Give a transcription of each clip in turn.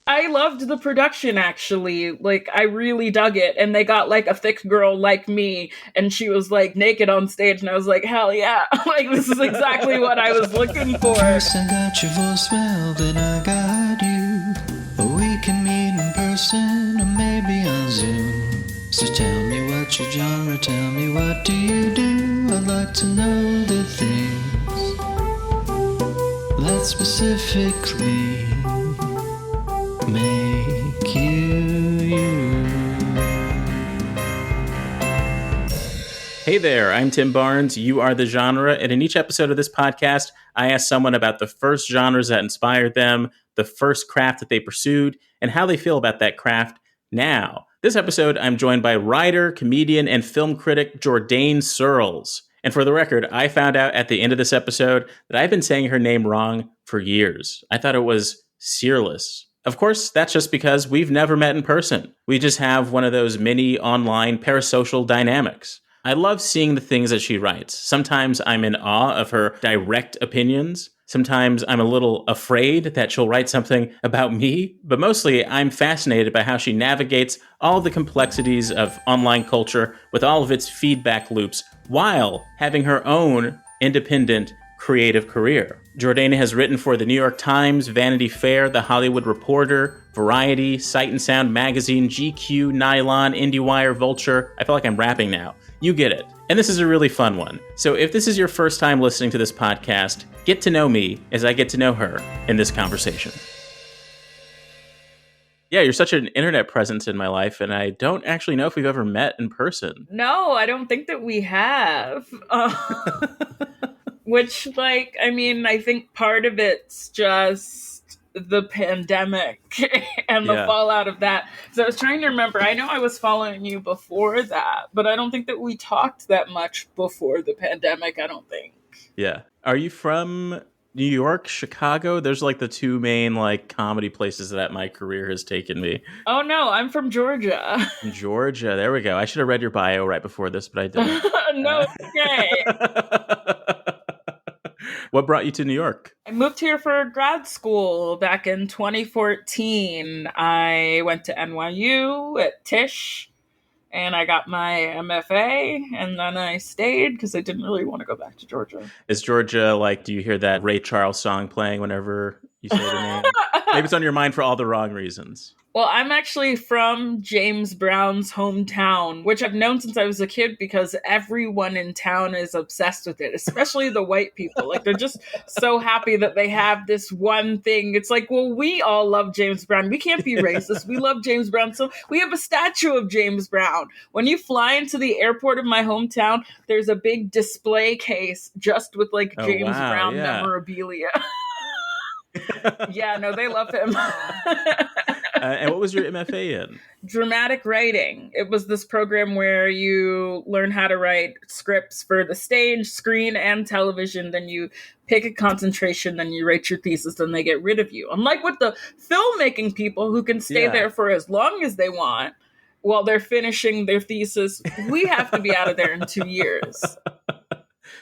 I loved the production, actually. Like, I really dug it. And they got like a thick girl like me, and she was like naked on stage, and I was like, hell yeah. Like, this is exactly what I was looking for. First I got your voicemail, then I got you. We can meet in person or maybe on Zoom. So tell me what's your genre, tell me what do you do? I'd like to know the things that specifically make you. Hey there, I'm Tim Barnes. You are the genre. And in each episode of this podcast, I ask someone about the first genres that inspired them, the first craft that they pursued, and how they feel about that craft now. This episode, I'm joined by writer, comedian, and film critic Jourdain Searles. And for the record, I found out at the end of this episode that I've been saying her name wrong for years. I thought it was Searles. Of course, that's just because we've never met in person. We just have one of those mini online parasocial dynamics. I love seeing the things that she writes. Sometimes I'm in awe of her direct opinions. Sometimes I'm a little afraid that she'll write something about me. But mostly, I'm fascinated by how she navigates all the complexities of online culture with all of its feedback loops while having her own independent creative career. Jourdain has written for the New York Times, Vanity Fair, The Hollywood Reporter, Variety, Sight and Sound Magazine, GQ, Nylon, IndieWire, Vulture. I feel like I'm rapping now. You get it. And this is a really fun one. So if this is your first time listening to this podcast, get to know me as I get to know her in this conversation. Yeah, you're such an internet presence in my life, and I don't actually know if we've ever met in person. No, I don't think that we have. Which, like, I mean, I think part of it's just the pandemic and the fallout of that. So I was trying to remember. I know I was following you before that, but I don't think that we talked that much before the pandemic, I don't think. Yeah. Are you from New York, Chicago? There's like the two main like comedy places that my career has taken me. Oh no, I'm from Georgia. Georgia. There we go. I should have read your bio right before this, but I didn't. No, okay. What brought you to New York? I moved here for grad school back in 2014. I went to NYU at Tisch, and I got my MFA, and then I stayed because I didn't really want to go back to Georgia. Is Georgia like, do you hear that Ray Charles song playing whenever you say the name? Maybe it's on your mind for all the wrong reasons. Well, I'm actually from James Brown's hometown, which I've known since I was a kid because everyone in town is obsessed with it, especially the white people. Like, they're just so happy that they have this one thing. It's like, well, we all love James Brown. We can't be racist. We love James Brown. So we have a statue of James Brown. When you fly into the airport of my hometown, there's a big display case just with like James Brown memorabilia. Yeah, no, they love him. And what was your MFA in? Dramatic writing. It was this program where you learn how to write scripts for the stage, screen, and television. Then you pick a concentration, then you write your thesis, then they get rid of you. Unlike with the filmmaking people who can stay there for as long as they want while they're finishing their thesis, we have to be out of there in 2 years.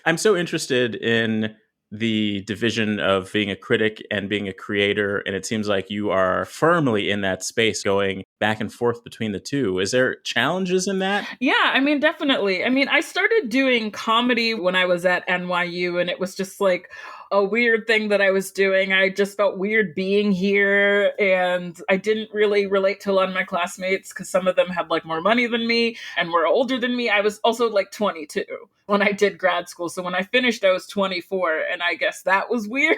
I'm so interested in the division of being a critic and being a creator, and it seems like you are firmly in that space going back and forth between the two. Is there challenges in that? Yeah, I mean, definitely. I mean, I started doing comedy when I was at NYU, and it was just like a weird thing that I was doing. I just felt weird being here, and I didn't really relate to a lot of my classmates because some of them had like more money than me and were older than me. I was also like 22 when I did grad school. So when I finished, I was 24, and I guess that was weird.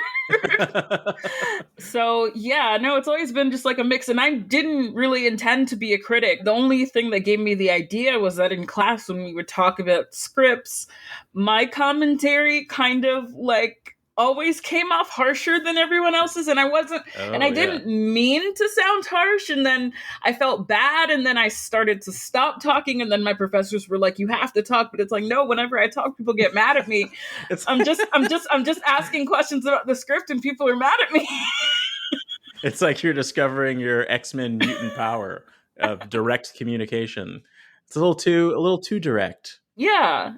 So yeah, no, it's always been just like a mix, and I didn't really intend to be a critic. The only thing that gave me the idea was that in class when we would talk about scripts, my commentary kind of like always came off harsher than everyone else's, and I wasn't, and I didn't mean to sound harsh, and then I felt bad, and then I started to stop talking, and then my professors were like, "You have to talk," but it's like, no, whenever I talk, people get mad at me. I'm just asking questions about the script, and people are mad at me. It's like you're discovering your X-Men mutant power of direct communication. It's a little too direct. Yeah.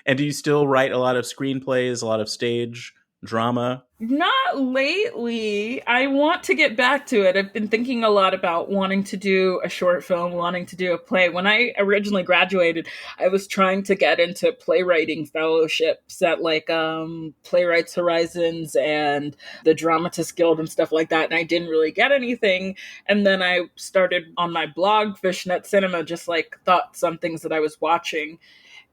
And do you still write a lot of screenplays, a lot of stage drama? Not lately. I want to get back to it. I've been thinking a lot about wanting to do a short film, wanting to do a play. When I originally graduated, I was trying to get into playwriting fellowships at Playwrights Horizons and the Dramatists Guild and stuff like that, and I didn't really get anything. And then I started on my blog, Fishnet Cinema, just like thoughts on things that I was watching.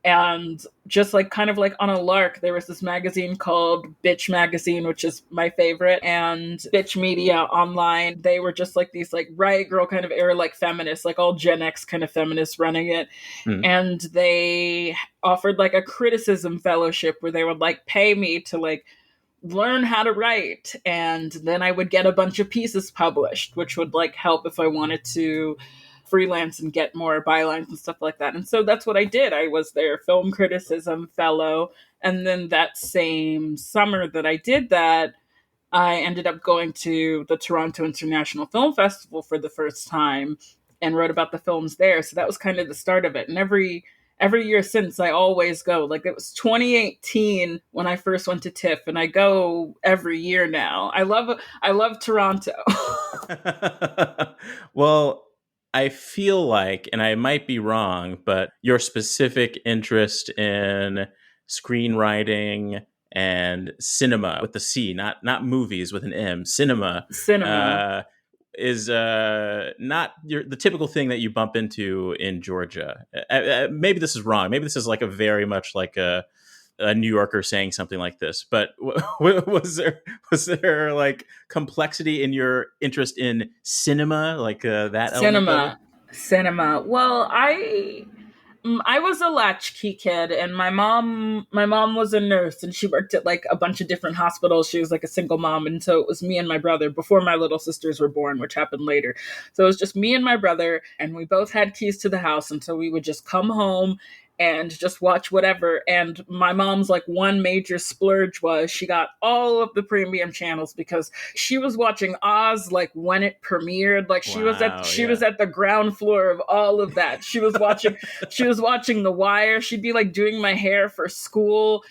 And just like kind of like on a lark, there was this magazine called Bitch Magazine, which is my favorite, and Bitch Media Online. They were just like these like riot girl kind of era, like feminists, like all Gen X kind of feminists running it. And they offered like a criticism fellowship where they would like pay me to like learn how to write. And then I would get a bunch of pieces published, which would like help if I wanted to freelance and get more bylines and stuff like that. And so that's what I did. I was their film criticism fellow. And then that same summer that I did that, I ended up going to the Toronto International Film Festival for the first time and wrote about the films there. So that was kind of the start of it. And every year since, I always go. Like, it was 2018 when I first went to TIFF, and I go every year now. I love Toronto. Well, I feel like, and I might be wrong, but your specific interest in screenwriting and cinema with the C, not movies with an M, cinema, is not the typical thing that you bump into in Georgia. Maybe this is wrong. Maybe this is like a very much like a New Yorker saying something like this. But was there like complexity in your interest in cinema, like that element? Cinema. Well, I was a latchkey kid, and my mom was a nurse, and she worked at like a bunch of different hospitals. She was like a single mom, and so it was me and my brother before my little sisters were born, which happened later. So it was just me and my brother, and we both had keys to the house, and so we would just come home and just watch whatever. And my mom's like one major splurge was she got all of the premium channels because she was watching Oz like when it premiered. Like she was at the ground floor of all of that. She was watching The Wire. She'd be like doing my hair for school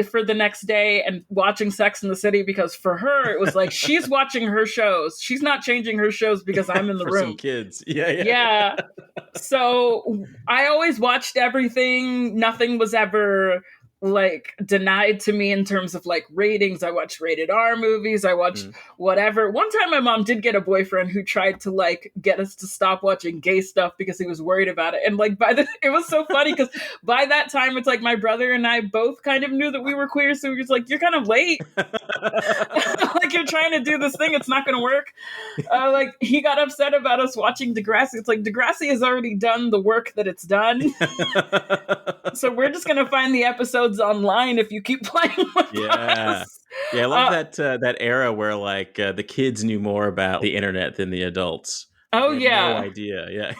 for the next day and watching Sex in the City, because for her it was like she's watching her shows. She's not changing her shows because I'm in the room. Some kids. Yeah. So I always watched everything. Nothing was ever like denied to me in terms of like ratings. I watched rated R movies. I watched whatever. One time my mom did get a boyfriend who tried to like get us to stop watching gay stuff because he was worried about it. And like it was so funny because by that time it's like my brother and I both kind of knew that we were queer. So we were just like, you're kind of late. Like you're trying to do this thing. It's not going to work. Like he got upset about us watching Degrassi. It's like Degrassi has already done the work that it's done. So we're just going to find the episodes online if you keep playing with us. Yeah, I love that era where like the kids knew more about the internet than the adults. Oh, yeah. No idea.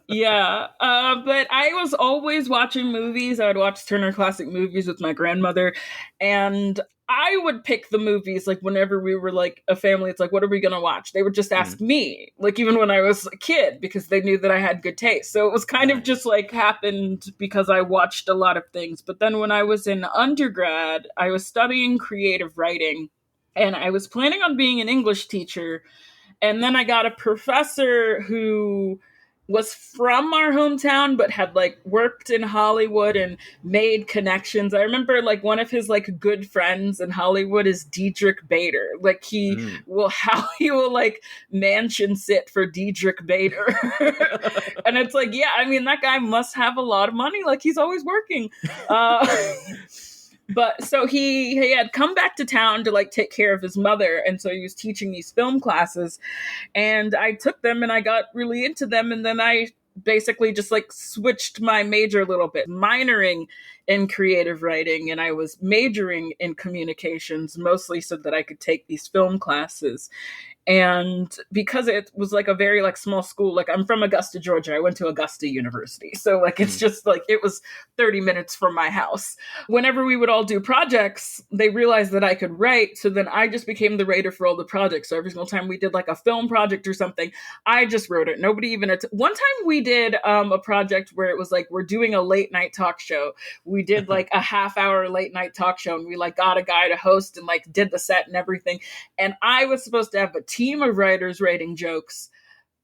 Yeah. But I was always watching movies. I would watch Turner Classic Movies with my grandmother, and I would pick the movies like whenever we were like a family. It's like, what are we going to watch? They would just ask me, like even when I was a kid, because they knew that I had good taste. So it was kind of just like happened because I watched a lot of things. But then when I was in undergrad, I was studying creative writing, and I was planning on being an English teacher. And then I got a professor who was from our hometown, but had like worked in Hollywood and made connections. I remember like one of his like good friends in Hollywood is Diedrich Bader. Like he will like mansion sit for Diedrich Bader. And it's like, yeah, I mean, that guy must have a lot of money. Like he's always working. But so he had come back to town to like take care of his mother. And so he was teaching these film classes, and I took them and I got really into them. And then I basically just like switched my major a little bit, minoring in creative writing. And I was majoring in communications, mostly so that I could take these film classes. And because it was like a very like small school, like I'm from Augusta, Georgia. I went to Augusta University. So like, it's just like, it was 30 minutes from my house. Whenever we would all do projects, they realized that I could write. So then I just became the writer for all the projects. So every single time we did like a film project or something, I just wrote it. Nobody even, one time we did a project where it was like, we're doing a late night talk show. we did like a half-hour late night talk show, and we like got a guy to host and like did the set and everything. And I was supposed to have a team of writers writing jokes,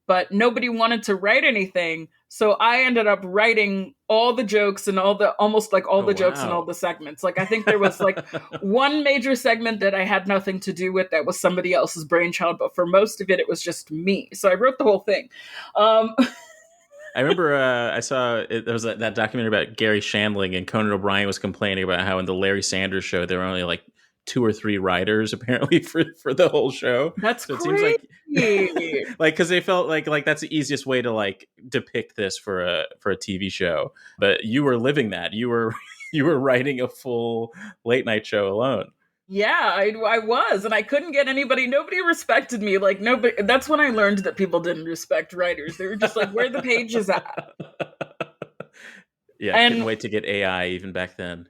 but nobody wanted to write anything. So I ended up writing all the jokes and almost like all the jokes and all the segments. Like, I think there was like one major segment that I had nothing to do with that was somebody else's brainchild, but for most of it, it was just me. So I wrote the whole thing. I remember I saw there was that documentary about Gary Shandling, and Conan O'Brien was complaining about how in the Larry Sanders Show there were only like 2 or 3 writers apparently for the whole show. That's so crazy. It seems like because they felt like that's the easiest way to like depict this for a TV show. But you were living that. You were writing a full late night show alone. Yeah, I was, and I couldn't get anybody. Nobody respected me. Like, nobody. That's when I learned that people didn't respect writers. They were just like, "Where the pages at?" Yeah, I couldn't wait to get AI even back then.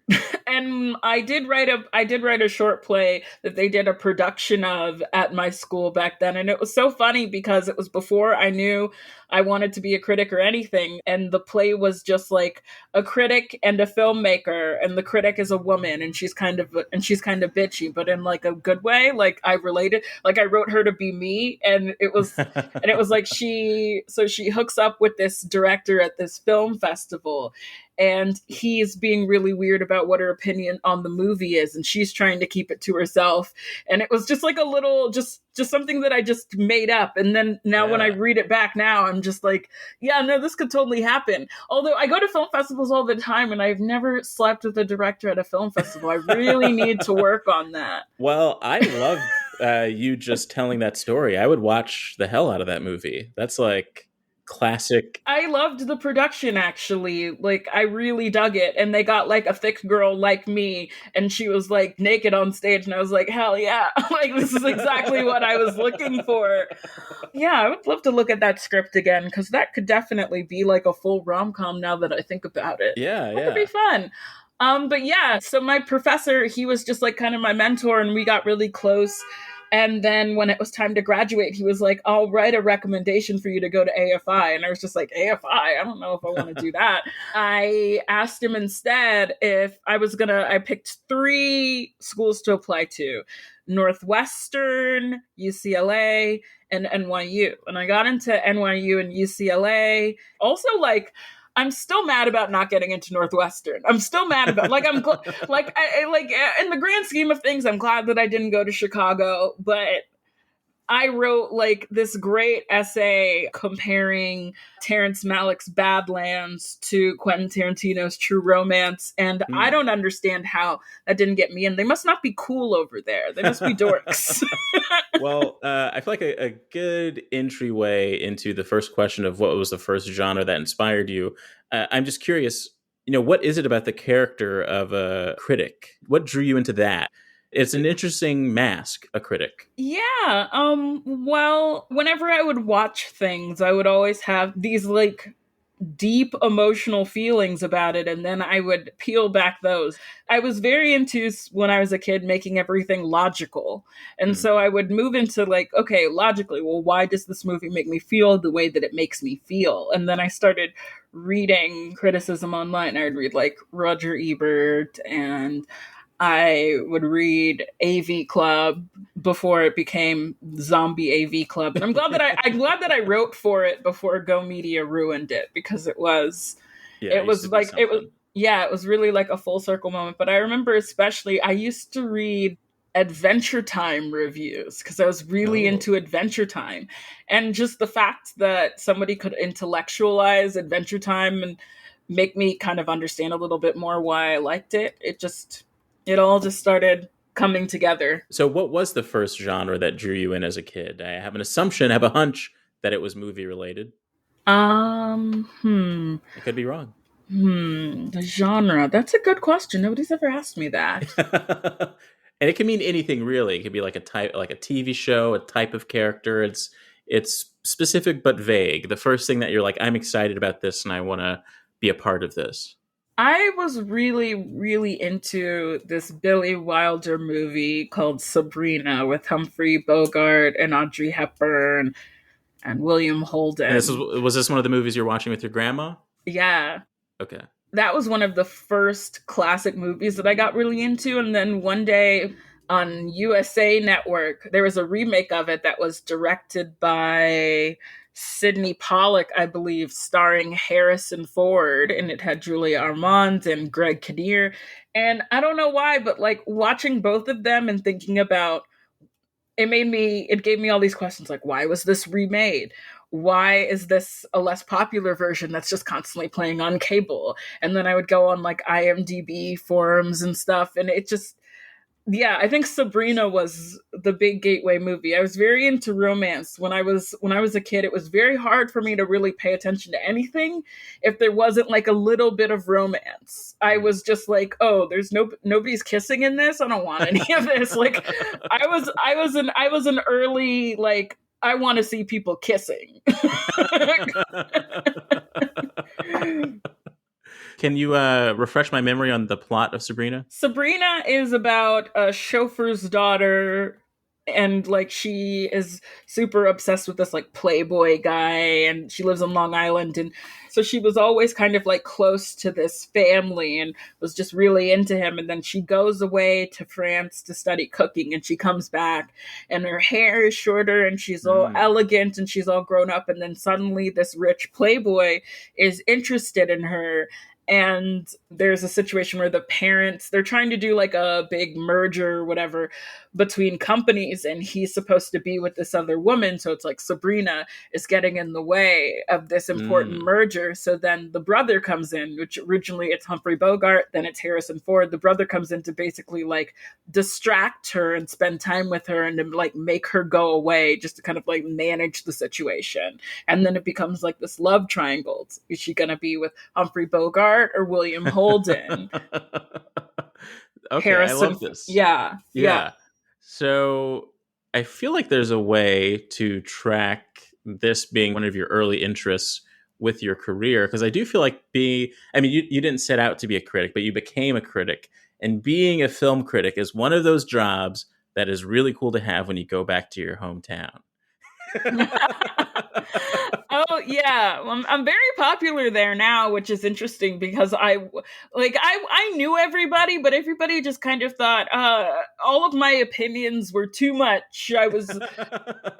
And I did write a short play that they did a production of at my school back then. And it was so funny because it was before I knew I wanted to be a critic or anything. And the play was just like a critic and a filmmaker. And the critic is a woman, and she's kind of bitchy, but in like a good way. Like, I related, like I wrote her to be me. And it was like she hooks up with this director at this film festival, and he's being really weird about what her opinion on the movie is, and she's trying to keep it to herself. And it was just like a little, just something that I just made up. And then now when I read it back now, I'm just like, yeah, no, this could totally happen. Although I go to film festivals all the time, and I've never slept with a director at a film festival. I really need to work on that. Well, I love you just telling that story. I would watch the hell out of that movie. That's like classic. I loved the production, actually. Like, I really dug it. And they got like a thick girl like me, and she was like naked on stage, and I was like, hell yeah. Like, this is exactly what I was looking for. Yeah, I would love to look at that script again, because that could definitely be like a full rom-com now that I think about it. Yeah. That could be fun. But yeah, so my professor, he was just like kind of my mentor, and we got really close. And then when it was time to graduate, he was like, I'll write a recommendation for you to go to AFI. And I was just like, AFI? I don't know if I want to do that. I asked him instead if I picked 3 schools to apply to: Northwestern, UCLA, and NYU. And I got into NYU and UCLA. Also, like, I'm still mad about not getting into Northwestern. I'm still mad about, like, in the grand scheme of things, I'm glad that I didn't go to Chicago, but I wrote like this great essay comparing Terrence Malick's Badlands to Quentin Tarantino's True Romance, and I don't understand how that didn't get me in. They must not be cool over there. They must be dorks. Well, I feel like a good entryway into the first question of what was the first genre that inspired you. I'm just curious, what is it about the character of a critic? What drew you into that? It's an interesting mask, a critic. Yeah. Well, whenever I would watch things, I would always have these like deep emotional feelings about it, and then I would peel back those. I was very into, when I was a kid, making everything logical. And so I would move into like, okay, logically, well, why does this movie make me feel the way that it makes me feel? And then I started reading criticism online. I would read like Roger Ebert, and I would read AV Club before it became Zombie AV Club. And I'm glad that I wrote for it before Go Media ruined it, because it was really like a full circle moment. But I remember especially, I used to read Adventure Time reviews because I was really into Adventure Time. And just the fact that somebody could intellectualize Adventure Time and make me kind of understand a little bit more why I liked it, it all just started coming together. So what was the first genre that drew you in as a kid? I have an assumption, I have a hunch that it was movie related. I could be wrong. The genre. That's a good question. Nobody's ever asked me that. And it can mean anything, really. It could be like a type, like a TV show, a type of character. It's specific but vague. The first thing that you're like, I'm excited about this and I want to be a part of this. I was really, really into this Billy Wilder movie called Sabrina with Humphrey Bogart and Audrey Hepburn and William Holden. And was this one of the movies you're watching with your grandma? Yeah. Okay. that was one of the first classic movies that I got really into. And then one day on USA Network, there was a remake of it that was directed by Sidney Pollack, I believe, starring Harrison Ford. And it had Julia Armand and Greg Kinnear. And I don't know why, but like watching both of them and thinking about it gave me all these questions like, why was this remade? Why is this a less popular version that's just constantly playing on cable? And then I would go on like IMDb forums and stuff, and it just, yeah, I think Sabrina was the big gateway movie. I was very into romance when I was a kid. It was very hard for me to really pay attention to anything if there wasn't like a little bit of romance. I was just like, oh, there's nobody's kissing in this. I don't want any of this. Like I was an early like I want to see people kissing. Can you refresh my memory on the plot of Sabrina? Sabrina is about a chauffeur's daughter, and like she is super obsessed with this like playboy guy, and she lives on Long Island, and so she was always kind of like close to this family and was just really into him. And then she goes away to France to study cooking, and she comes back and her hair is shorter and she's all elegant and she's all grown up, and then suddenly this rich playboy is interested in her. And there's a situation where the parents, they're trying to do like a big merger or whatever between companies, and he's supposed to be with this other woman, so it's like Sabrina is getting in the way of this important merger. So then the brother comes in, which originally it's Humphrey Bogart, then it's Harrison Ford. The brother comes in to basically like distract her and spend time with her and to like make her go away, just to kind of like manage the situation. And then it becomes like this love triangle. Is she gonna be with Humphrey Bogart or William Holden? Okay, Harrison, I love this. Yeah. So I feel like there's a way to track this being one of your early interests with your career, because I do feel like you didn't set out to be a critic, but you became a critic. And being a film critic is one of those jobs that is really cool to have when you go back to your hometown. Oh yeah, I'm very popular there now, which is interesting because I knew everybody, but everybody just kind of thought all of my opinions were too much.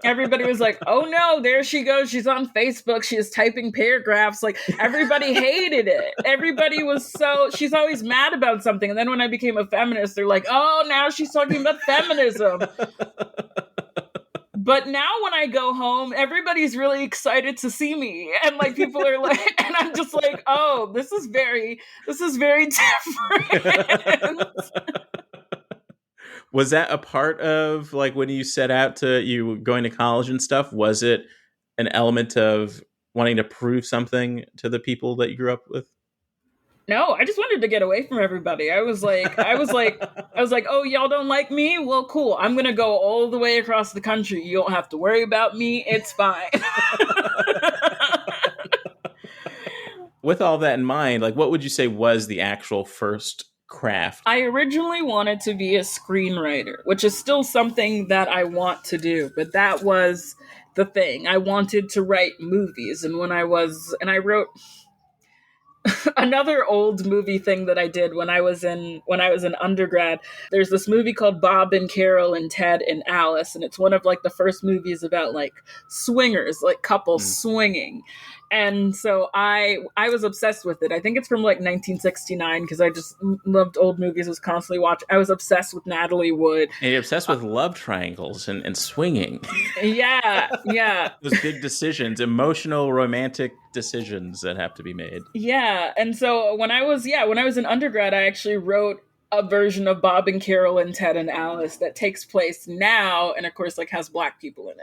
Everybody was like, oh no, there she goes, she's on Facebook, she is typing paragraphs. Like everybody hated it. Everybody was she's always mad about something. And then when I became a feminist, they're like, oh, now she's talking about feminism. But now when I go home, everybody's really excited to see me. And like people are like, and I'm just like, oh, this is very different. Was that a part of like when you set out to you going to college and stuff? Was it an element of wanting to prove something to the people that you grew up with? No, I just wanted to get away from everybody. I was like, oh, y'all don't like me? Well, cool. I'm going to go all the way across the country. You don't have to worry about me. It's fine. With all that in mind, like what would you say was the actual first craft? I originally wanted to be a screenwriter, which is still something that I want to do, but that was the thing. I wanted to write movies, and I wrote another old movie thing that I did when I was in undergrad. There's this movie called Bob and Carol and Ted and Alice, and it's one of like the first movies about like swingers, like couples swinging. And so I was obsessed with it. I think it's from like 1969 because I just loved old movies. Was constantly watching. I was obsessed with Natalie Wood. And you're obsessed with love triangles and swinging. Yeah. Those big decisions, emotional, romantic decisions that have to be made. Yeah. And so when I was in undergrad, I actually wrote a version of Bob and Carol and Ted and Alice that takes place now, and of course like has Black people in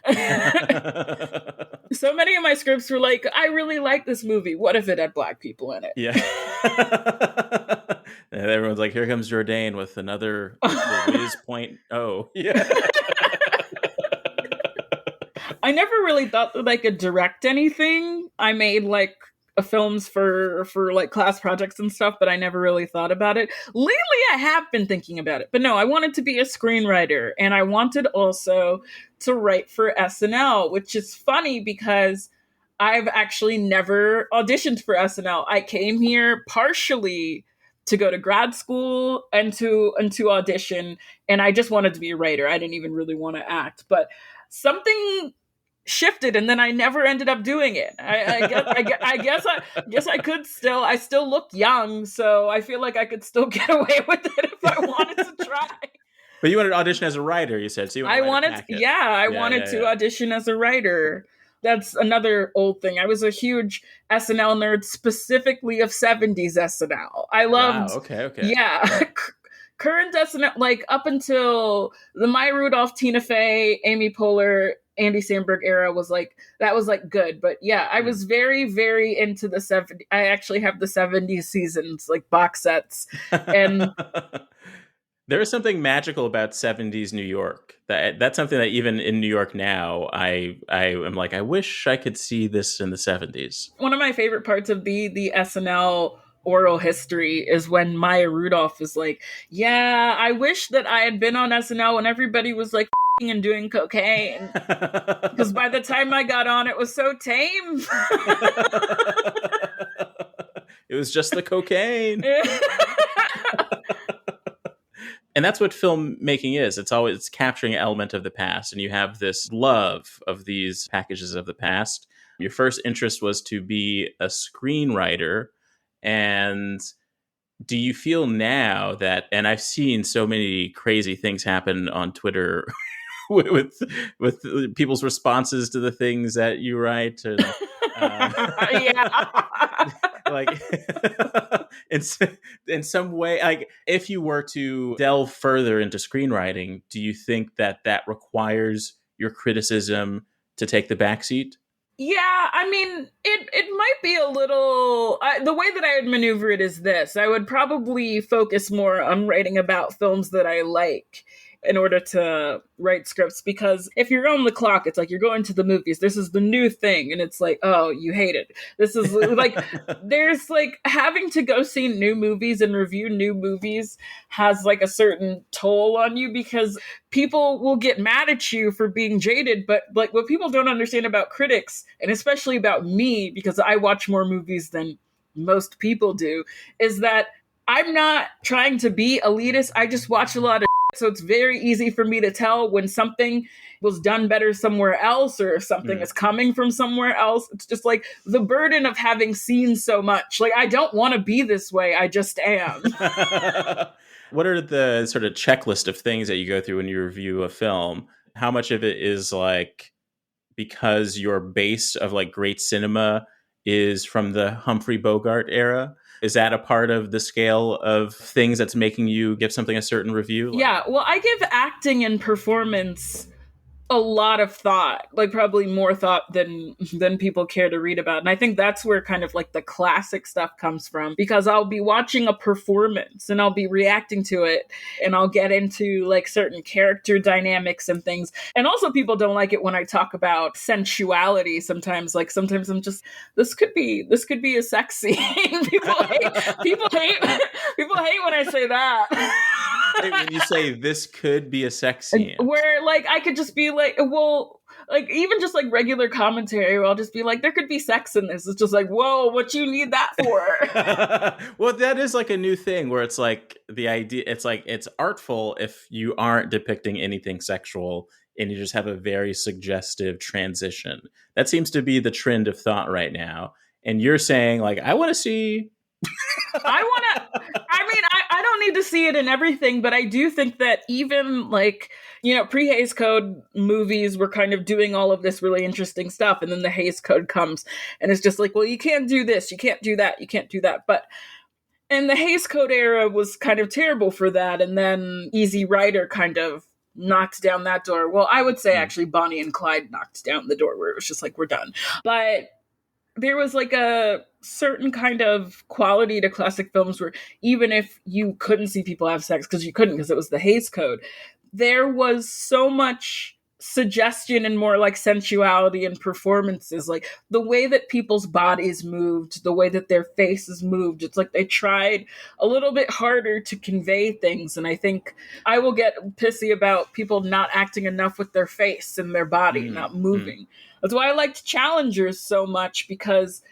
it. So many of my scripts were like, I really like this movie, what if it had Black people in it? Yeah. And everyone's like, here comes Jourdain with another Wiz point. Oh yeah. I never really thought that I could direct anything. I made like films for like class projects and stuff, but I never really thought about it. Lately I have been thinking about it, but no, I wanted to be a screenwriter, and I wanted also to write for SNL, which is funny because I've actually never auditioned for SNL. I came here partially to go to grad school and to audition, and I just wanted to be a writer. I didn't even really want to act, but something shifted, and then I never ended up doing it. I guess I could still. I still look young, so I feel like I could still get away with it if I wanted to try. But you wanted to audition as a writer, you said. So you I wanted to audition as a writer. That's another old thing. I was a huge SNL nerd, specifically of 70s SNL. I loved, wow, okay. Yeah, current SNL, like up until the Maya Rudolph, Tina Fey, Amy Poehler, Andy Samberg era was like, that was like good. But yeah, I was very, very into the 70s. I actually have the 70s seasons, like box sets. And there is something magical about 70s New York. That's something that even in New York now, I am like, I wish I could see this in the 70s. One of my favorite parts of the SNL oral history is when Maya Rudolph is like, yeah, I wish that I had been on SNL when everybody was like and doing cocaine. Because by the time I got on, it was so tame. It was just the cocaine. And that's what filmmaking is. It's capturing an element of the past, and you have this love of these packages of the past. Your first interest was to be a screenwriter, and do you feel now that, and I've seen so many crazy things happen on Twitter with people's responses to the things that you write, and like in some way, like if you were to delve further into screenwriting, do you think that requires your criticism to take the backseat? Yeah, I mean, it might be a little... the way that I would maneuver it is this. I would probably focus more on writing about films that I like in order to write scripts, because if you're on the clock, it's like you're going to the movies. This is the new thing, and it's like, oh, you hate it. This is like, there's like having to go see new movies and review new movies has like a certain toll on you, because people will get mad at you for being jaded. But like what people don't understand about critics, and especially about me, because I watch more movies than most people do, is that I'm not trying to be elitist. I just watch a lot of so it's very easy for me to tell when something was done better somewhere else, or if something is coming from somewhere else. It's just like the burden of having seen so much. Like, I don't want to be this way. I just am. What are the sort of checklist of things that you go through when you review a film? How much of it is like because your base of like great cinema is from the Humphrey Bogart era? Is that a part of the scale of things that's making you give something a certain review? Yeah, well, I give acting and performance a lot of thought, like probably more thought than people care to read about. And I think that's where kind of like the classic stuff comes from, because I'll be watching a performance and I'll be reacting to it, and I'll get into like certain character dynamics and things. And also people don't like it when I talk about sensuality sometimes. Like sometimes I'm just, this could be a sex scene. people hate when I say that. When you say this could be a sex scene, where like I could just be like, well, like even just like regular commentary where I'll just be like, there could be sex in this. It's just like, whoa, what you need that for? Well, that is like a new thing where it's like the idea, it's like it's artful if you aren't depicting anything sexual and you just have a very suggestive transition. That seems to be the trend of thought right now. And you're saying like, I want to see I don't need to see it in everything, but I do think that even like, you know, pre-Hays Code movies were kind of doing all of this really interesting stuff. And then the Hays Code comes and it's just like, well, you can't do this, you can't do that, you can't do that. But and the Hays Code era was kind of terrible for that. And then Easy Rider kind of knocked down that door. Well, I would say actually Bonnie and Clyde knocked down the door where it was just like, we're done. But there was like a certain kind of quality to classic films where even if you couldn't see people have sex, because you couldn't, because it was the Hays Code, there was so much suggestion and more like sensuality and performances, like the way that people's bodies moved, the way that their faces moved. It's like they tried a little bit harder to convey things. And I think I will get pissy about people not acting enough with their face and their body, not moving. That's why I liked Challengers so much, because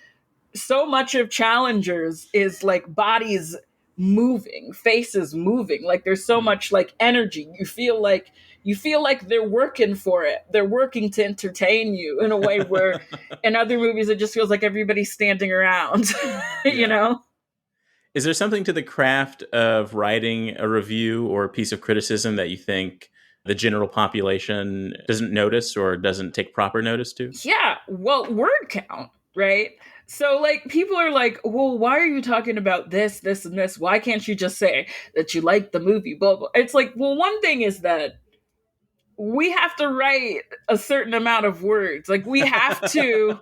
so much of Challengers is like bodies moving, faces moving. Like there's so much like energy. You feel like they're working for it. They're working to entertain you in a way where in other movies it just feels like everybody's standing around. You know? Is there something to the craft of writing a review or a piece of criticism that you think the general population doesn't notice or doesn't take proper notice to? Yeah. Well, word count, right? So, like, people are like, well, why are you talking about this, this, and this? Why can't you just say that you like the movie? Blah, blah. It's like, well, one thing is that we have to write a certain amount of words. Like, we have to.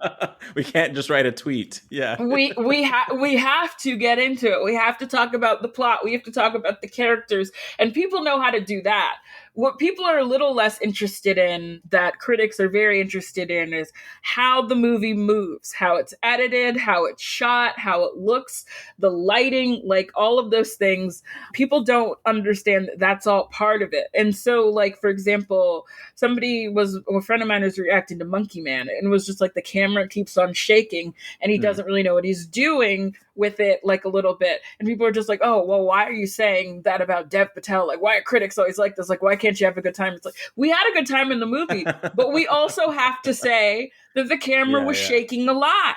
We can't just write a tweet. Yeah. we have to get into it. We have to talk about the plot. We have to talk about the characters. And people know how to do that. What people are a little less interested in, that critics are very interested in, is how the movie moves, how it's edited, how it's shot, how it looks, the lighting, like all of those things. People don't understand that that's all part of it. And so, like, for example, a friend of mine was reacting to Monkey Man, and it was just like the camera keeps on shaking and he doesn't really know what he's doing with it, like a little bit. And people are just like, oh, well, why are you saying that about Dev Patel? Like, why are critics always like this? Like, why can't you have a good time? It's like, we had a good time in the movie, but we also have to say that the camera was shaking a lot.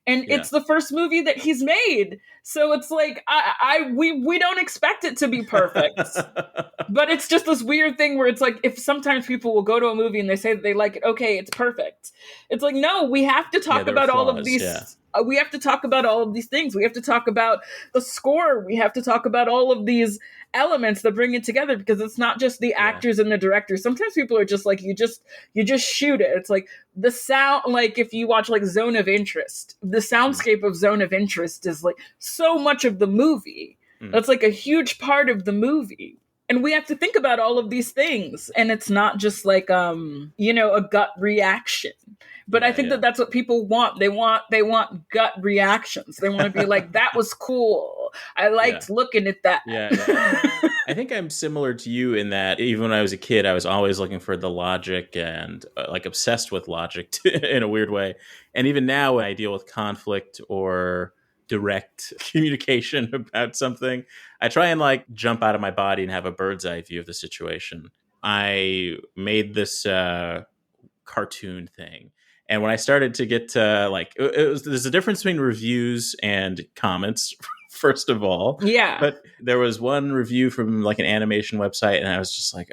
And it's the first movie that he's made. So it's like, we don't expect it to be perfect. But it's just this weird thing where it's like, if sometimes people will go to a movie and they say that they like it, okay, it's perfect. It's like, no, we have to talk about all of these. We have to talk about all of these things. We have to talk about the score. We have to talk about all of these elements that bring it together, because it's not just the actors and the directors. Sometimes people are just like, you just shoot it. It's like the sound, like if you watch like Zone of Interest, the soundscape of Zone of Interest is like so much of the movie. That's like a huge part of the movie. And we have to think about all of these things. And it's not just like, a gut reaction. But I think that that's what people want. They want gut reactions. They want to be like, that was cool. I liked looking at that. I think I'm similar to you in that even when I was a kid, I was always looking for the logic and like obsessed with logic in a weird way. And even now when I deal with conflict or direct communication about something, I try and like jump out of my body and have a bird's eye view of the situation. I made this cartoon thing. And when I started to get to like, there's a difference between reviews and comments, first of all. Yeah. But there was one review from like an animation website, and I was just like,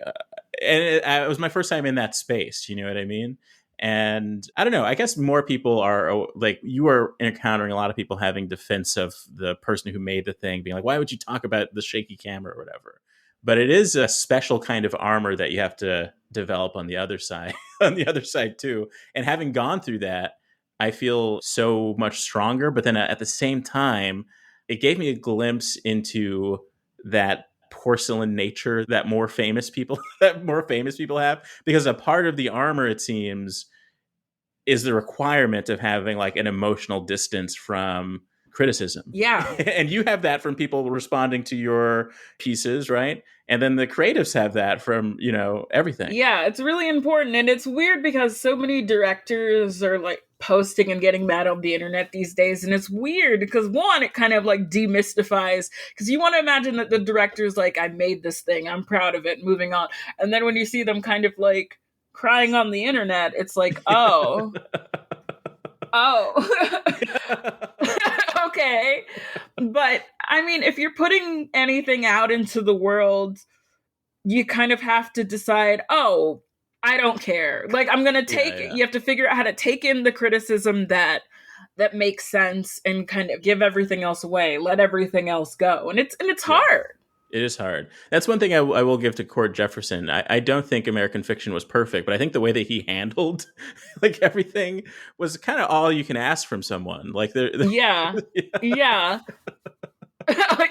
it was my first time in that space. You know what I mean? And I don't know, I guess more people are like, you are encountering a lot of people having defense of the person who made the thing, being like, why would you talk about the shaky camera or whatever? But it is a special kind of armor that you have to develop on the other side, too. And having gone through that, I feel so much stronger. But then at the same time, it gave me a glimpse into that porcelain nature that more famous people have, because a part of the armor, it seems, is the requirement of having like an emotional distance from criticism. Yeah. And you have that from people responding to your pieces, right? And then the creatives have that from, everything. Yeah, it's really important. And it's weird because so many directors are like posting and getting mad on the internet these days. And it's weird because one, it kind of like demystifies, because you want to imagine that the director's like, I made this thing, I'm proud of it, moving on. And then when you see them kind of like crying on the internet, it's like, oh. Okay. But I mean, if you're putting anything out into the world, you kind of have to decide, oh, I don't care. Like, I'm going to take, you have to figure out how to take in the criticism that makes sense and kind of give everything else away, let everything else go. And it's hard. It is hard. That's one thing I will give to Cord Jefferson. I don't think American Fiction was perfect, but I think the way that he handled like everything was kind of all you can ask from someone. Like, yeah.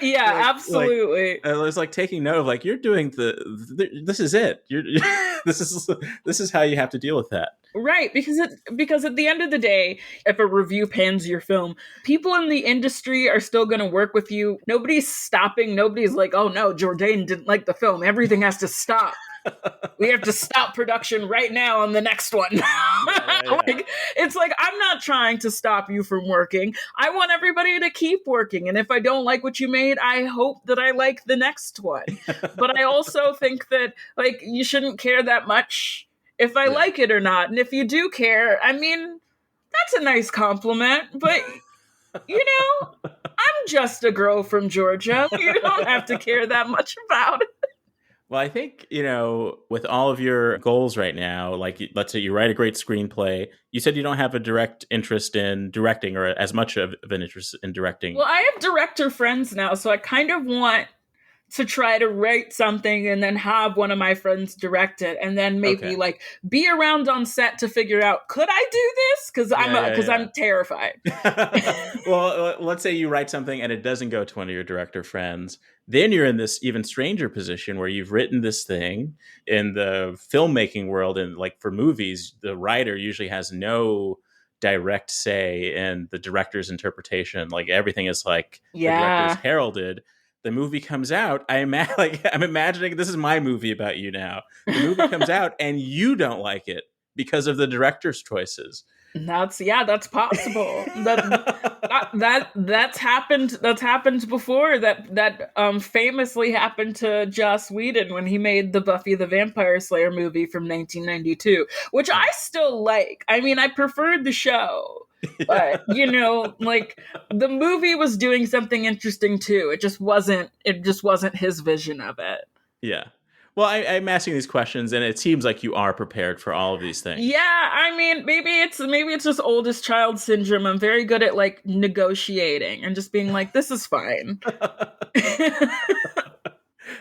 Yeah, like absolutely. I was like taking note of like you're doing this is it. You're this is how you have to deal with that. Right, because at the end of the day, if a review pans your film, people in the industry are still going to work with you. Nobody's stopping. Nobody's like, "Oh no, Jourdain didn't like the film. Everything has to stop. We have to stop production right now on the next one." Like, it's like, I'm not trying to stop you from working. I want everybody to keep working. And if I don't like what you made, I hope that I like the next one. But I also think that, like, you shouldn't care that much if I like it or not. And if you do care, I mean, that's a nice compliment. But, you know, I'm just a girl from Georgia. You don't have to care that much about it. Well, I think, with all of your goals right now, like let's say you write a great screenplay, you said you don't have a direct interest in directing or as much of an interest in directing. Well, I have director friends now, so I kind of want to try to write something and then have one of my friends direct it, and then maybe like be around on set to figure out, could I do this? Because I'm terrified. Well, let's say you write something and it doesn't go to one of your director friends. Then you're in this even stranger position where you've written this thing in the filmmaking world, and like for movies, the writer usually has no direct say in the director's interpretation. Like everything is like the director's heralded. The movie comes out. I'm imagining this is my movie about you now. The movie comes out and you don't like it because of the director's choices. That's possible. That's happened. That's happened before. That famously happened to Joss Whedon when he made the Buffy the Vampire Slayer movie from 1992, which I still like. I mean, I preferred the show. But like the movie was doing something interesting too. It just wasn't his vision of it. Yeah. Well, I'm asking these questions, and it seems like you are prepared for all of these things. Yeah, I mean, maybe it's just oldest child syndrome. I'm very good at like negotiating and just being like, this is fine.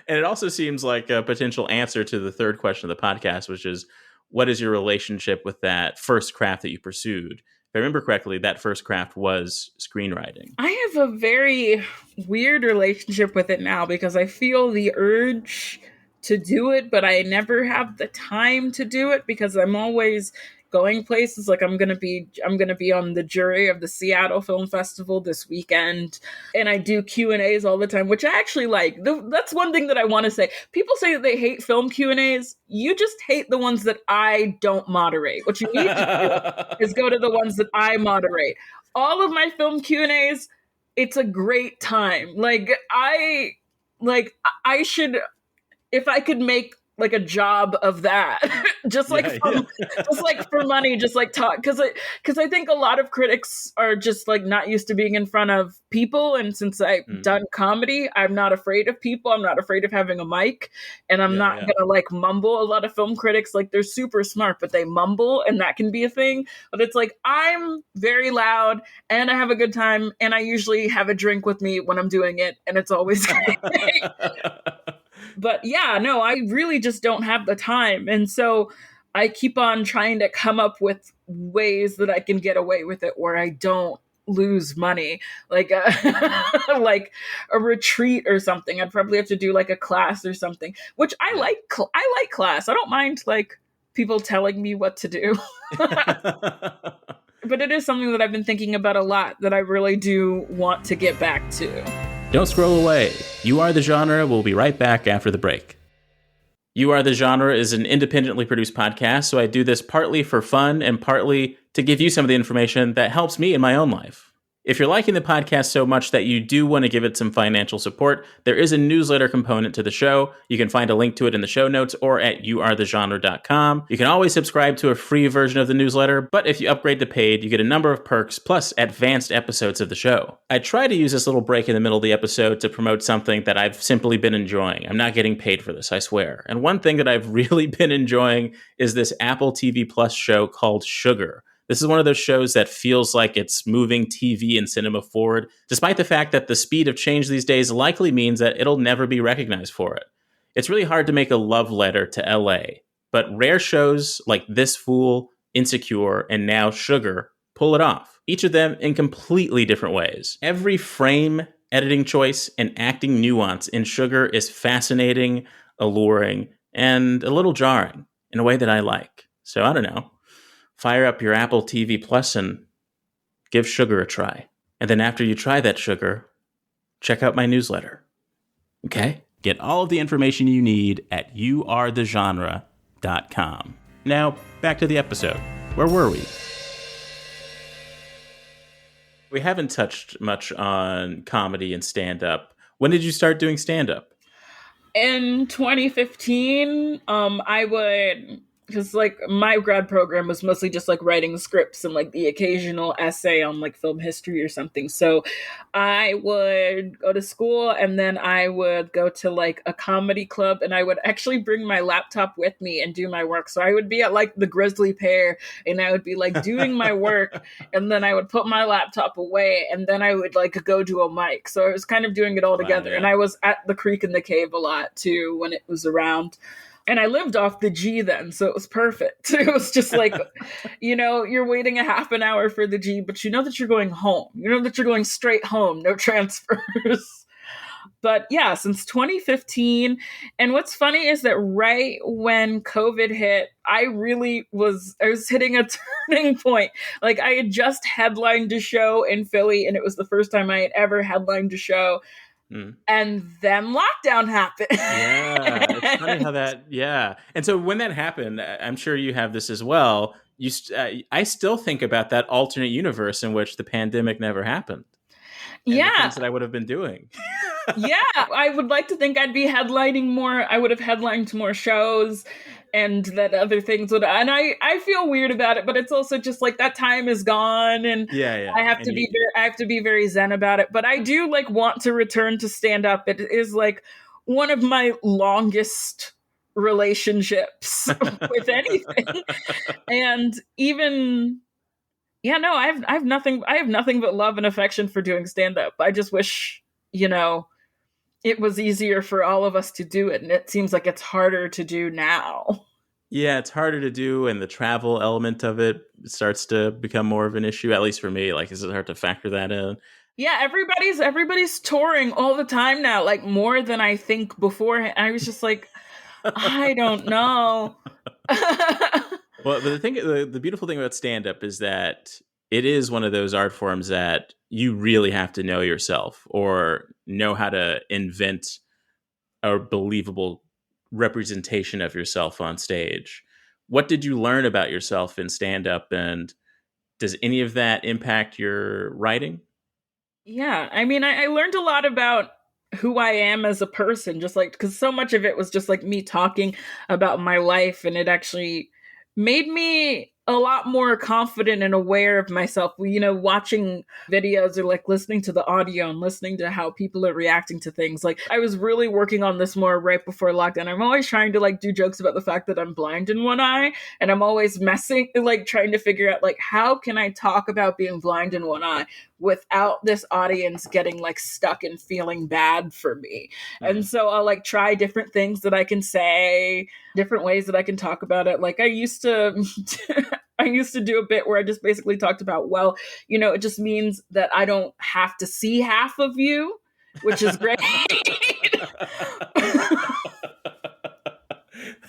And it also seems like a potential answer to the third question of the podcast, which is, what is your relationship with that first craft that you pursued? If I remember correctly, that first craft was screenwriting. I have a very weird relationship with it now because I feel the urge to do it, but I never have the time to do it because I'm always going places. Like I'm gonna be on the jury of the Seattle Film Festival this weekend, and I do Q&As all the time, which I actually like. That's one thing that I want to say. People say that they hate film Q&As. You just hate the ones that I don't moderate. What you need to do is go to the ones that I moderate. All of my film Q&As, it's a great time. I should, if I could make like a job of that, just for money, just like talk. Cause I think a lot of critics are just like not used to being in front of people. And since I've done comedy, I'm not afraid of people. I'm not afraid of having a mic, and I'm not going to like mumble. A lot of film critics, like they're super smart, but they mumble, and that can be a thing. But it's like, I'm very loud and I have a good time. And I usually have a drink with me when I'm doing it. And it's always great. But yeah, no, I really just don't have the time. And so I keep on trying to come up with ways that I can get away with it where I don't lose money, like like a retreat or something. I'd probably have to do like a class or something, which I like class. I don't mind like people telling me what to do. But it is something that I've been thinking about a lot that I really do want to get back to. Don't scroll away. You Are the Genre will be right back after the break. You Are the Genre is an independently produced podcast, so I do this partly for fun and partly to give you some of the information that helps me in my own life. If you're liking the podcast so much that you do want to give it some financial support, there is a newsletter component to the show. You can find a link to it in the show notes or at youarethegenre.com. You can always subscribe to a free version of the newsletter, but if you upgrade to paid, you get a number of perks plus advanced episodes of the show. I try to use this little break in the middle of the episode to promote something that I've simply been enjoying. I'm not getting paid for this, I swear. And one thing that I've really been enjoying is this Apple TV Plus show called Sugar. This is one of those shows that feels like it's moving TV and cinema forward, despite the fact that the speed of change these days likely means that it'll never be recognized for it. It's really hard to make a love letter to LA, but rare shows like This Fool, Insecure, and now Sugar pull it off, each of them in completely different ways. Every frame, editing choice, and acting nuance in Sugar is fascinating, alluring, and a little jarring in a way that I like. So I don't know. Fire up your Apple TV Plus and give Sugar a try. And then after you try that Sugar, check out my newsletter. Okay? Get all of the information you need at youarethegenre.com. Now, back to the episode. Where were we? We haven't touched much on comedy and stand-up. When did you start doing stand-up? In 2015, I would, because like my grad program was mostly just like writing scripts and like the occasional essay on like film history or something. So I would go to school and then I would go to like a comedy club and I would actually bring my laptop with me and do my work. So I would be at like the Grizzly Pear and I would be like doing my work and then I would put my laptop away and then I would like go do a mic. So I was kind of doing it all together. Yeah. And I was at the Creek and the Cave a lot too when it was around. And I lived off the G then, so it was perfect. It was just like, you know, you're waiting a half an hour for the G, but you know that you're going home. You know that you're going straight home, no transfers. But yeah, since 2015. And what's funny is that right when COVID hit, I was hitting a turning point. Like I had just headlined a show in Philly, and it was the first time I had ever headlined a show. And then lockdown happened. Yeah, it's funny how that. Yeah, and so when that happened, I'm sure you have this as well. I still think about that alternate universe in which the pandemic never happened. And the things that I would have been doing. Yeah, I would like to think I'd be headlining more. I would have headlined more shows and that other things would, and I feel weird about it, but it's also just like that time is gone and I have to be very zen about it. But I do like want to return to stand up. It is like one of my longest relationships with anything. And even I have nothing but love and affection for doing stand up. I just wish, it was easier for all of us to do it. And it seems like it's harder to do now. Yeah, it's harder to do. And the travel element of it starts to become more of an issue, at least for me. Like, is it hard to factor that in? Yeah, everybody's touring all the time now, like more than I think before. I was just like, I don't know. Well, the beautiful thing about stand-up is that it is one of those art forms that you really have to know yourself or know how to invent a believable representation of yourself on stage. What did you learn about yourself in stand-up, and does any of that impact your writing? Yeah, I mean, I learned a lot about who I am as a person, just like, because so much of it was just like me talking about my life, and it actually made me a lot more confident and aware of myself. Watching videos or like listening to the audio and listening to how people are reacting to things. Like I was really working on this more right before lockdown. I'm always trying to like do jokes about the fact that I'm blind in one eye, and I'm always trying to figure out like, how can I talk about being blind in one eye without this audience getting like stuck and feeling bad for me. And so I'll like try different things that I can say, different ways that I can talk about it. Like I used to do a bit where I just basically talked about, well, it just means that I don't have to see half of you, which is great.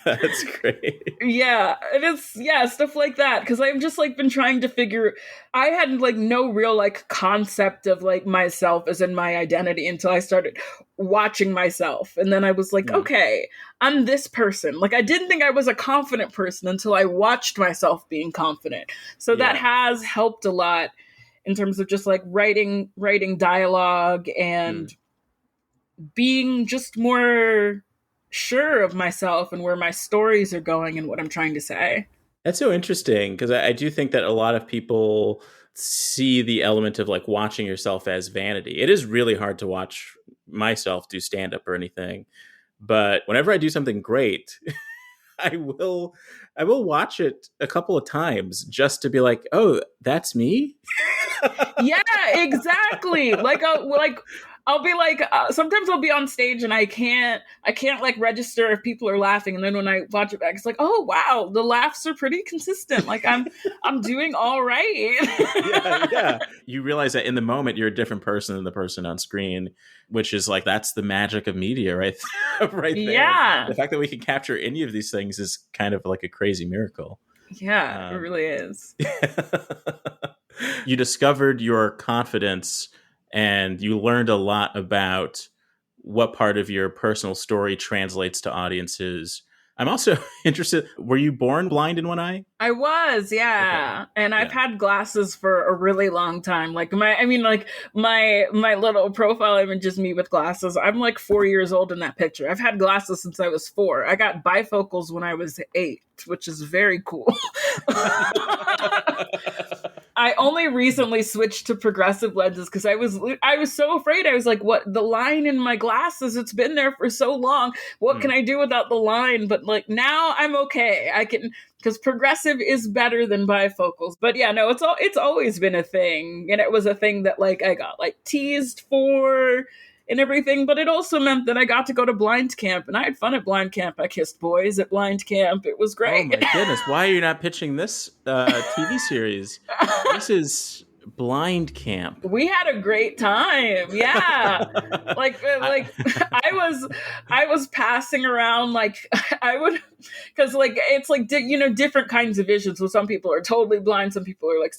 That's great. Yeah, it is. Yeah, stuff like that. Because I've just like been trying to I had like no real like concept of like myself as in my identity until I started watching myself. And then I was like, okay, I'm this person. Like I didn't think I was a confident person until I watched myself being confident. So that has helped a lot in terms of just like writing dialogue and being just more sure of myself and where my stories are going and what I'm trying to say. That's so interesting, because I do think that a lot of people see the element of like watching yourself as vanity. It is really hard to watch myself do stand-up or anything, but whenever I do something great, I will watch it a couple of times just to be like, oh, that's me. Yeah, exactly. Like I'll be like, sometimes I'll be on stage and I can't like register if people are laughing. And then when I watch it back, it's like, oh wow, the laughs are pretty consistent. Like I'm doing all right. Yeah. You realize that in the moment you're a different person than the person on screen, which is like, that's the magic of media, right? Right there. Yeah. The fact that we can capture any of these things is kind of like a crazy miracle. Yeah, it really is. You discovered your confidence and you learned a lot about what part of your personal story translates to audiences. I'm also interested, were you born blind in one eye? I was, yeah. Okay. And I've had glasses for a really long time. Like my little profile image is me with glasses. I'm like 4 years old in that picture. I've had glasses since I was 4. I got bifocals when I was 8, which is very cool. I only recently switched to progressive lenses because I was so afraid. I was like, what, the line in my glasses, it's been there for so long. What can I do without the line? But like now I'm okay. I can, because progressive is better than bifocals. But yeah, no, it's always been a thing. And it was a thing that like I got like teased for and everything, but it also meant that I got to go to blind camp and I had fun at blind camp. I kissed boys at blind camp. It was great. Oh my goodness. Why are you not pitching this TV series? This is blind camp. We had a great time. Yeah. like I was passing around, like I would, cause like, it's like, different kinds of vision. So some people are totally blind. Some people are like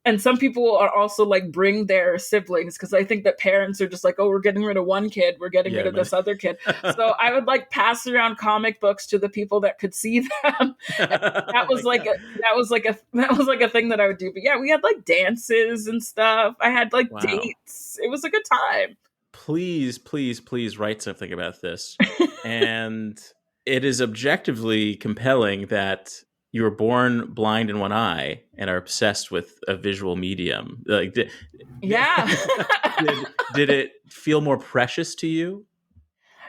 and some people are also like bring their siblings because I think that parents are just like, oh, we're getting rid of one kid, we're getting rid of this other kid. So I would like pass around comic books to the people that could see them. That was like a thing that I would do. But yeah, we had like dances and stuff. I had like dates. It was a good time. Please write something about this. And it is objectively compelling that you were born blind in one eye and are obsessed with a visual medium. Like, did it feel more precious to you?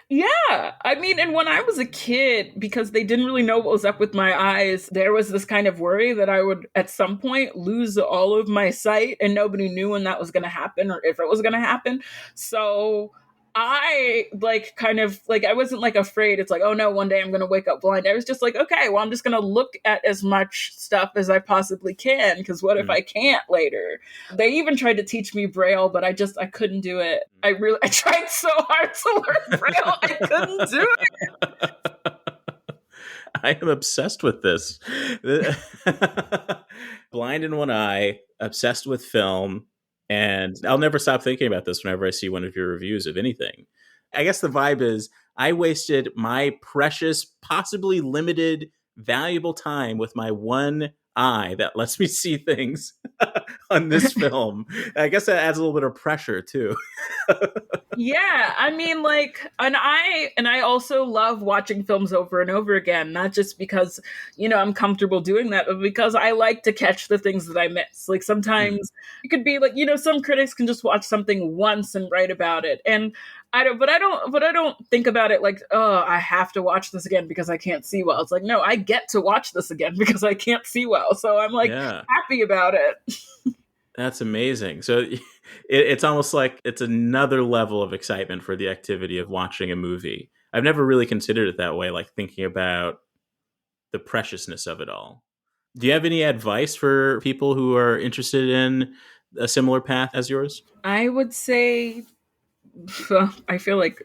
Yeah. I mean, and when I was a kid, because they didn't really know what was up with my eyes, there was this kind of worry that I would at some point lose all of my sight, and nobody knew when that was going to happen or if it was going to happen. So I like kind of like, I wasn't like afraid. It's like, oh no, one day I'm going to wake up blind. I was just like, okay, well, I'm just going to look at as much stuff as I possibly can. Because what if I can't later? They even tried to teach me Braille, but I couldn't do it. I tried so hard to learn Braille. I couldn't do it. I am obsessed with this. Blind in one eye, obsessed with film. And I'll never stop thinking about this whenever I see one of your reviews of anything. I guess the vibe is I wasted my precious, possibly limited, valuable time with my one eye that lets me see things on this film. I guess that adds a little bit of pressure too. Yeah, I mean, like, and I also love watching films over and over again, not just because, I'm comfortable doing that, but because I like to catch the things that I miss. Like sometimes it could be like, some critics can just watch something once and write about it. And I don't think about it like, oh, I have to watch this again because I can't see well. It's like, no, I get to watch this again because I can't see well. So I'm like happy about it. That's amazing. So it's almost like it's another level of excitement for the activity of watching a movie. I've never really considered it that way, like thinking about the preciousness of it all. Do you have any advice for people who are interested in a similar path as yours? I would say, I feel like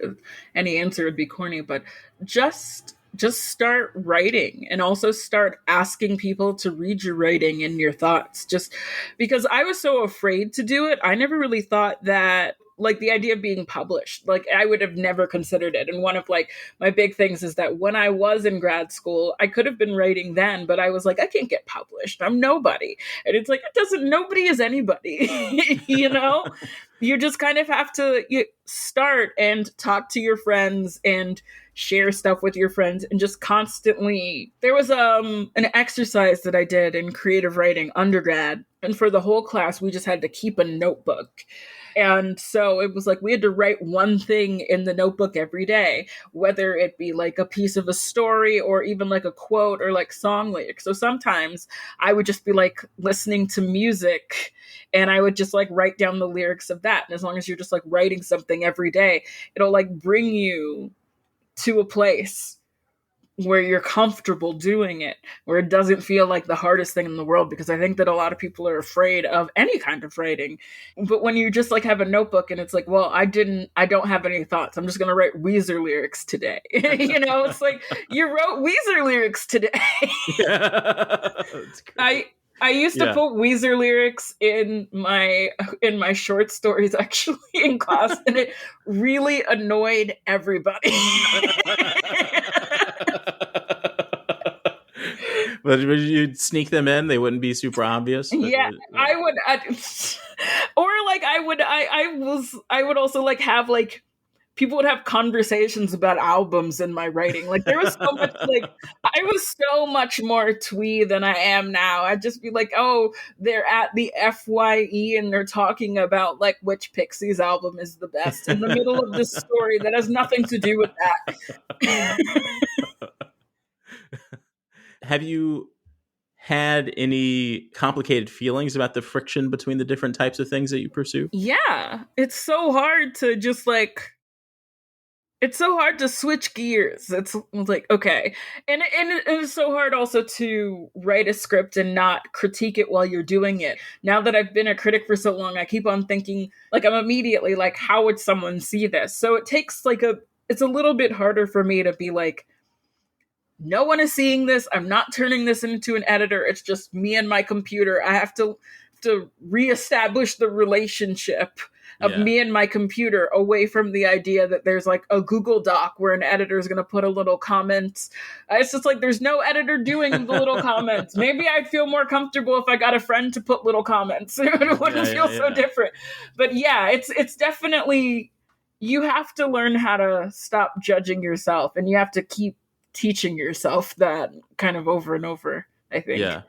any answer would be corny, but just start writing and also start asking people to read your writing and your thoughts. Just because I was so afraid to do it, I never really thought that, like, the idea of being published, like, I would have never considered it. And one of like my big things is that when I was in grad school, I could have been writing then, but I was like, I can't get published. I'm nobody. And it's like, nobody is anybody, You just kind of have to start and talk to your friends and share stuff with your friends, and just constantly. There was an exercise that I did in creative writing undergrad, and for the whole class we just had to keep a notebook. And so it was like we had to write one thing in the notebook every day, whether it be like a piece of a story or even like a quote or like song lyrics. So sometimes I would just be like listening to music and I would just like write down the lyrics of that. And as long as you're just like writing something every day, it'll like bring you to a place where you're comfortable doing it, where it doesn't feel like the hardest thing in the world, because I think that a lot of people are afraid of any kind of writing. But when you just like have a notebook and it's like, well, I don't have any thoughts. I'm just going to write Weezer lyrics today. It's like you wrote Weezer lyrics today. I used to put Weezer lyrics in my short stories actually in class, and it really annoyed everybody. But would you sneak them in? They wouldn't be super obvious. Yeah, I would. Or like I would also like have like people would have conversations about albums in my writing. Like there was so much like I was so much more twee than I am now. I'd just be like, oh, they're at the FYE and they're talking about like which Pixies album is the best in the middle of this story that has nothing to do with that. Have you had any complicated feelings about the friction between the different types of things that you pursue? Yeah, it's so hard to just like it's so hard to switch gears. It's like, okay. And it's so hard also to write a script and not critique it while you're doing it. Now that I've been a critic for so long, I keep on thinking, like, I'm immediately like, how would someone see this? So it takes like it's a little bit harder for me to be like, no one is seeing this. I'm not turning this into an editor. It's just me and my computer. I have to reestablish the relationship of me and my computer away from the idea that there's like a Google Doc where an editor is going to put a little comment. It's just like there's no editor doing the little comments. Maybe I'd feel more comfortable if I got a friend to put little comments. It wouldn't feel so different. But yeah, it's definitely, you have to learn how to stop judging yourself, and you have to keep teaching yourself that kind of over and over, I think.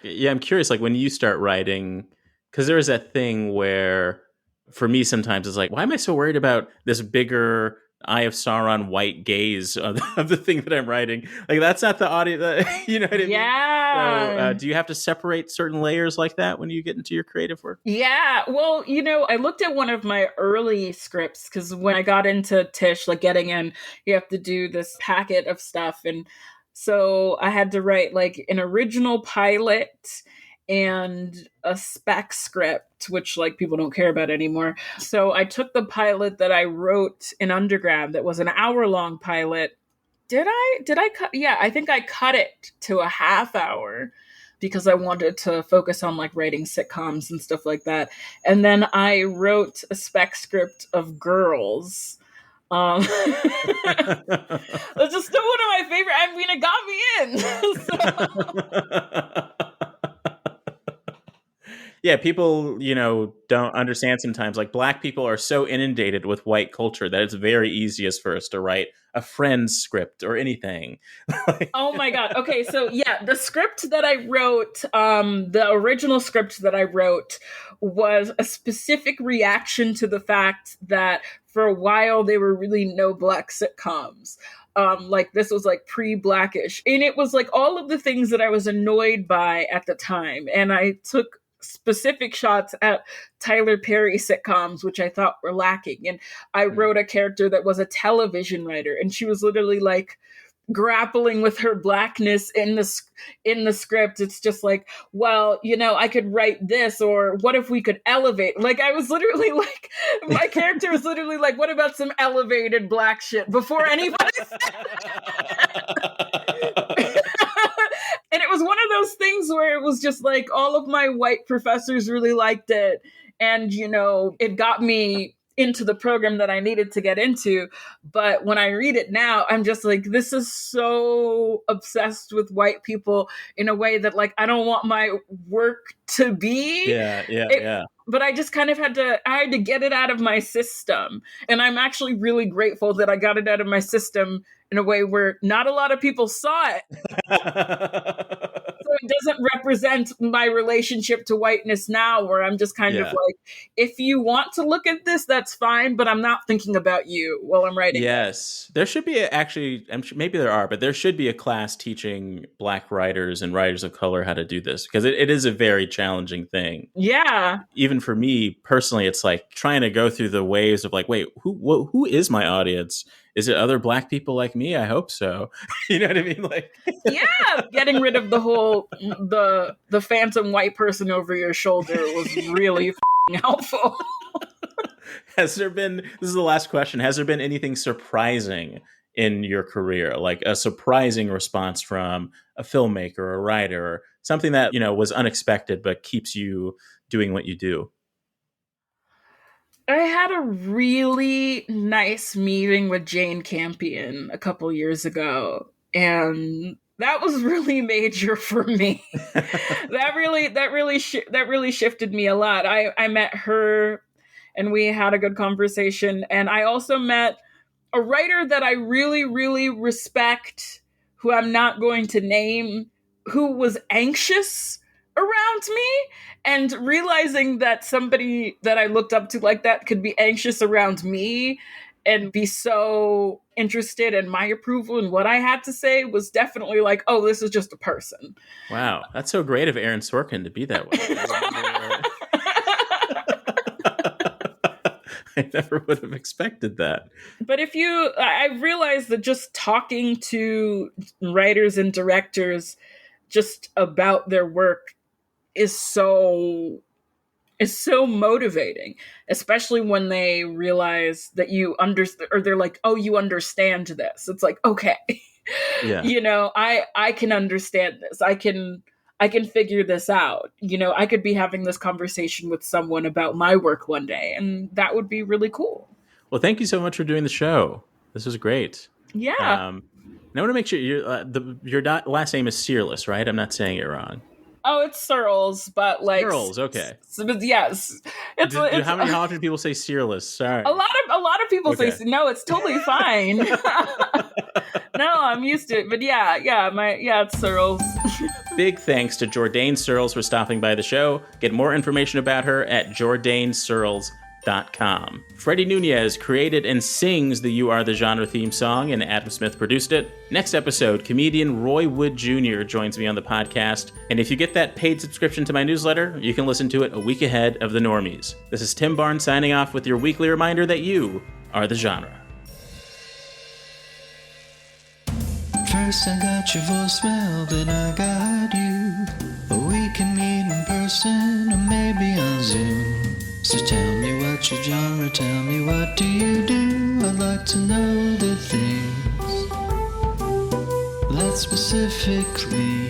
Yeah, I'm curious, like when you start writing, because there is that thing where for me sometimes it's like, why am I so worried about this bigger Eye of Sauron white gaze of the thing that I'm writing? Like that's not the audio, you know what I mean? Yeah. So, do you have to separate certain layers like that when you get into your creative work? Yeah. Well, I looked at one of my early scripts because when I got into Tisch, like getting in, you have to do this packet of stuff. And so I had to write like an original pilot and a spec script, which like people don't care about anymore. So I took the pilot that I wrote in undergrad that was an hour-long pilot. Did I cut? Yeah, I think I cut it to a half hour because I wanted to focus on like writing sitcoms and stuff like that. And then I wrote a spec script of Girls. That's just still one of my favorite. I mean, it got me in. Yeah, people, don't understand sometimes. Like Black people are so inundated with white culture that it's very easiest for us to write a Friends script or anything. Oh my God. Okay, so yeah, the script that I wrote, the original script that I wrote was a specific reaction to the fact that for a while there were really no Black sitcoms. Like this was like pre-Blackish. And it was like all of the things that I was annoyed by at the time. And I took specific shots at Tyler Perry sitcoms, which I thought were lacking. And I wrote a character that was a television writer, and she was literally like grappling with her Blackness in the script. It's just like, well, I could write this, or what if we could elevate? Like I was literally like, my character was literally like, what about some elevated Black shit before anybody said that? And it was one of those things where it was just like all of my white professors really liked it. And, it got me into the program that I needed to get into. But when I read it now, I'm just like, this is so obsessed with white people in a way that like, I don't want my work to be. Yeah. But I just kind of had to get it out of my system. And I'm actually really grateful that I got it out of my system in a way where not a lot of people saw it. So it doesn't represent my relationship to whiteness now, where I'm just kind of like, if you want to look at this, that's fine, but I'm not thinking about you while I'm writing. Yes. There should be I'm sure maybe there are, but there should be a class teaching Black writers and writers of color how to do this, because it is a very challenging thing. Yeah. Even for me personally, it's like trying to go through the waves of like, wait, who is my audience? Is it other Black people like me? I hope so. You know what I mean? Like, yeah, getting rid of the whole the phantom white person over your shoulder was really helpful. Has there been? This is the last question. Has there been anything surprising in your career, like a surprising response from a filmmaker, or a writer, or something that was unexpected but keeps you doing what you do? I had a really nice meeting with Jane Campion a couple years ago, and that was really major for me. that really shifted me a lot. I met her, and we had a good conversation. And I also met a writer that I really, really respect, who I'm not going to name, who was anxious around me, and realizing that somebody that I looked up to like that could be anxious around me and be so interested in my approval and what I had to say was definitely like, oh, this is just a person. Wow. That's so great of Aaron Sorkin to be that way. I never would have expected that. But I realized that just talking to writers and directors just about their work is so motivating, especially when they realize that you understand, or they're like, oh, you understand this. It's like, okay, yeah. I can understand this. I can figure this out. I could be having this conversation with someone about my work one day, and that would be really cool. Well, thank you so much for doing the show. This was great. Yeah. And I want to make sure your last name is Searles, right? I'm not saying it wrong. Oh, it's Searles, but like Searles, okay. Yes. How often do people say Searles? Sorry. A lot of people say no. It's totally fine. No, I'm used to it. But it's Searles. Big thanks to Jourdain Searles for stopping by the show. Get more information about her at jourdainsearles.com. Freddie Nunez created and sings the You Are the Genre theme song, and Adam Smith produced it. Next episode, comedian Roy Wood Jr. joins me on the podcast, and if you get that paid subscription to my newsletter, you can listen to it a week ahead of the normies. This is Tim Barnes signing off with your weekly reminder that you are the genre. First I got your voicemail, then I got you. We can meet in person or maybe on Zoom. So tell me what's your genre, tell me what do you do? I'd like to know the things that specifically